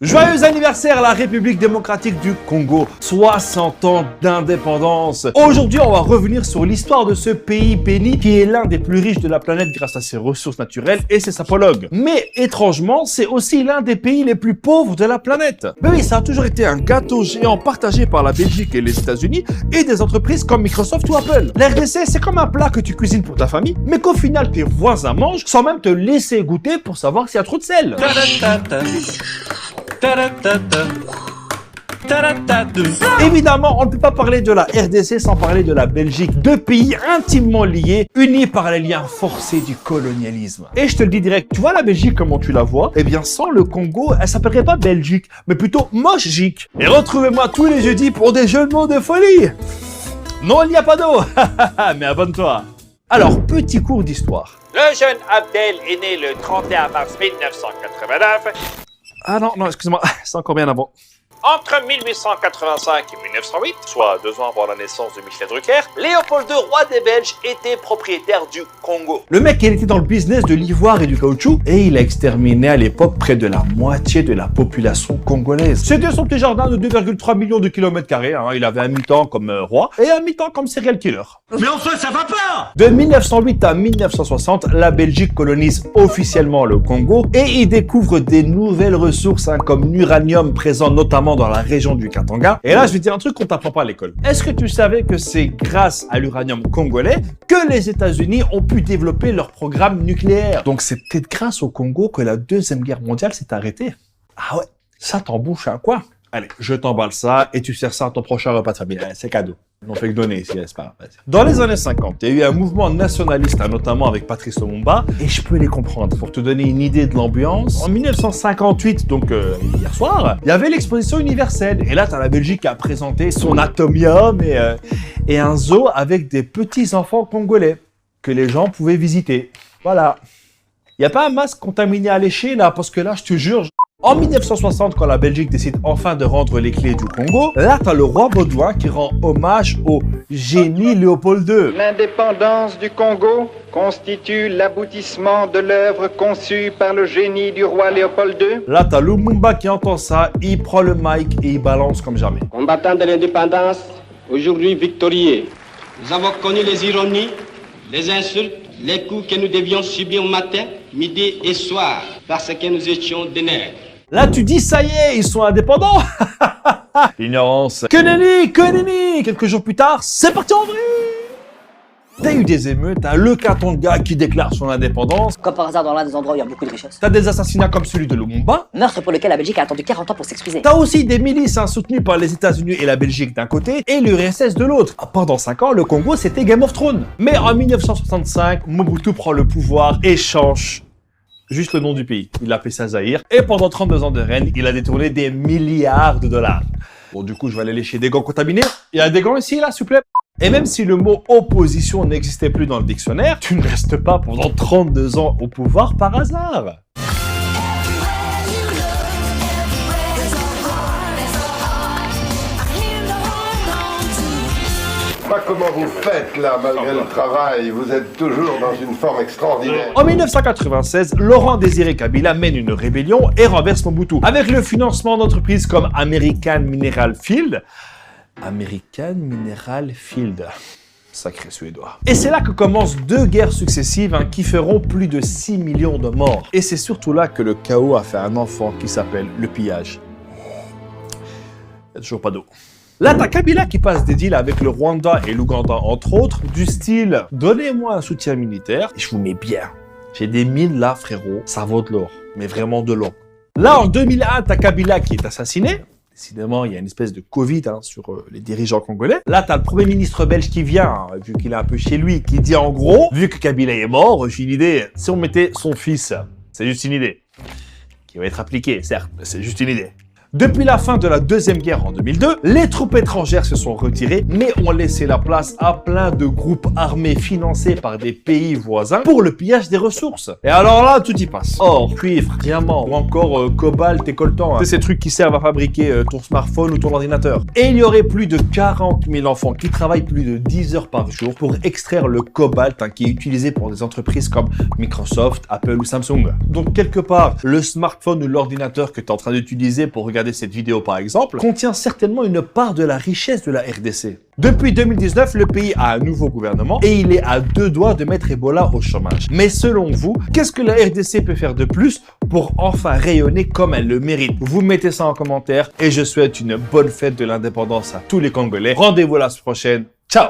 Joyeux anniversaire à la République démocratique du Congo, 60 ans d'indépendance. Aujourd'hui, on va revenir sur l'histoire de ce pays béni qui est l'un des plus riches de la planète grâce à ses ressources naturelles et ses sapologues. Mais étrangement, c'est aussi l'un des pays les plus pauvres de la planète. Ben oui, ça a toujours été un gâteau géant partagé par la Belgique et les États-Unis et des entreprises comme Microsoft ou Apple. La RDC, c'est comme un plat que tu cuisines pour ta famille, mais qu'au final tes voisins mangent sans même te laisser goûter pour savoir s'il y a trop de sel. Évidemment, on ne peut pas parler de la RDC sans parler de la Belgique. Deux pays intimement liés, unis par les liens forcés du colonialisme. Et je te le dis direct, tu vois la Belgique comment tu la vois? Eh bien, sans le Congo, elle s'appellerait pas Belgique, mais plutôt Moche-gique. Et retrouvez-moi tous les jeudis pour des jeux de mots de folie. Non, il n'y a pas d'eau, mais abonne-toi. Alors, petit cours d'histoire. Le jeune Abdel est né le 31 mars 1989. Ah non, excusez-moi, c'est encore bien avant. Entre 1885 et 1908, soit 2 ans avant la naissance de Michel Drucker, Léopold II, roi des Belges, était propriétaire du Congo. Le mec, il était dans le business de l'ivoire et du caoutchouc et il a exterminé à l'époque près de la moitié de la population congolaise. C'était son petit jardin de 2,3 millions de kilomètres carrés. Il avait un mi-temps comme roi et un mi-temps comme serial killer. Mais enfin, ça va pas! De 1908 à 1960, la Belgique colonise officiellement le Congo et y découvre des nouvelles ressources comme l'uranium présent notamment dans la région du Katanga. Et là, je vais te dire un truc qu'on t'apprend pas à l'école. Est-ce que tu savais que c'est grâce à l'uranium congolais que les États-Unis ont pu développer leur programme nucléaire? Donc c'est peut-être grâce au Congo que la Deuxième Guerre mondiale s'est arrêtée. Ah ouais, ça t'embouche un quoi? Allez, je t'emballe ça et tu sers ça à ton prochain repas de famille. C'est cadeau. On fait que donner ici, n'est-ce pas? Dans les années 50, il y a eu un mouvement nationaliste, notamment avec Patrice Lumumba, et je peux les comprendre. Pour te donner une idée de l'ambiance, en 1958, donc hier soir, il y avait l'exposition universelle. Et là, t'as la Belgique qui a présenté son atomium et un zoo avec des petits-enfants congolais que les gens pouvaient visiter. Voilà. Il n'y a pas un masque contaminé à lécher, là, parce que là, je te jure... En 1960, quand la Belgique décide enfin de rendre les clés du Congo, là, t'as le roi Baudouin qui rend hommage au génie Léopold II. L'indépendance du Congo constitue l'aboutissement de l'œuvre conçue par le génie du roi Léopold II. Là, t'as Lumumba qui entend ça, il prend le mic et il balance comme jamais. Combattant de l'indépendance, aujourd'hui victorieux, nous avons connu les ironies, les insultes, les coups que nous devions subir matin, midi et soir, parce que nous étions des nègres. Là, tu dis, ça y est, ils sont indépendants. L'ignorance. Que nenni. Quelques jours plus tard, c'est parti en vrai. T'as eu des émeutes, t'as le Katanga qui déclare son indépendance. Comme par hasard dans l'un des endroits où il y a beaucoup de richesses. T'as des assassinats comme celui de Lumumba. Meurtre pour lequel la Belgique a attendu 40 ans pour s'excuser. T'as aussi des milices soutenues par les États-Unis et la Belgique d'un côté et l'URSS de l'autre. Pendant 5 ans, le Congo, c'était Game of Thrones. Mais en 1965, Mobutu prend le pouvoir et change juste le nom du pays. Il l'appelait ça Zaïre. Et pendant 32 ans de règne, il a détourné des milliards de dollars. Bon, du coup, je vais aller lécher des gants contaminés. Il y a des gants ici, là, s'il vous plaît. Et même si le mot opposition n'existait plus dans le dictionnaire, tu ne restes pas pendant 32 ans au pouvoir par hasard. Pas comment vous faites là, malgré le travail, vous êtes toujours dans une forme extraordinaire. En 1996, Laurent Désiré Kabila mène une rébellion et renverse Mobutu, avec le financement d'entreprises comme American Mineral Field. American Mineral Field. Sacré suédois. Et c'est là que commencent 2 guerres successives qui feront plus de 6 millions de morts. Et c'est surtout là que le chaos a fait un enfant qui s'appelle le pillage. Il n'y a toujours pas d'eau. Là, t'as Kabila qui passe des deals avec le Rwanda et l'Ouganda, entre autres, du style « Donnez-moi un soutien militaire et je vous mets bien. J'ai des mines là, frérot, ça vaut de l'or, mais vraiment de l'or. » Là, en 2001, t'as Kabila qui est assassiné. Décidément, il y a une espèce de Covid sur les dirigeants congolais. Là, t'as le Premier ministre belge qui vient, vu qu'il est un peu chez lui, qui dit en gros, vu que Kabila est mort, j'ai une idée, si on mettait son fils, c'est juste une idée, qui va être appliquée, certes, mais c'est juste une idée. Depuis la fin de la Deuxième Guerre en 2002, les troupes étrangères se sont retirées, mais ont laissé la place à plein de groupes armés financés par des pays voisins pour le pillage des ressources. Et alors là, tout y passe. Or, cuivre, diamant ou encore cobalt et coltan. C'est ces trucs qui servent à fabriquer ton smartphone ou ton ordinateur. Et il y aurait plus de 40 000 enfants qui travaillent plus de 10 heures par jour pour extraire le cobalt qui est utilisé pour des entreprises comme Microsoft, Apple ou Samsung. Donc quelque part, le smartphone ou l'ordinateur que tu es en train d'utiliser pour regarder cette vidéo par exemple, contient certainement une part de la richesse de la RDC. Depuis 2019, le pays a un nouveau gouvernement et il est à 2 doigts de mettre Ebola au chômage. Mais selon vous, qu'est-ce que la RDC peut faire de plus pour enfin rayonner comme elle le mérite? Vous mettez ça en commentaire et je souhaite une bonne fête de l'indépendance à tous les Congolais. Rendez-vous la semaine prochaine. Ciao!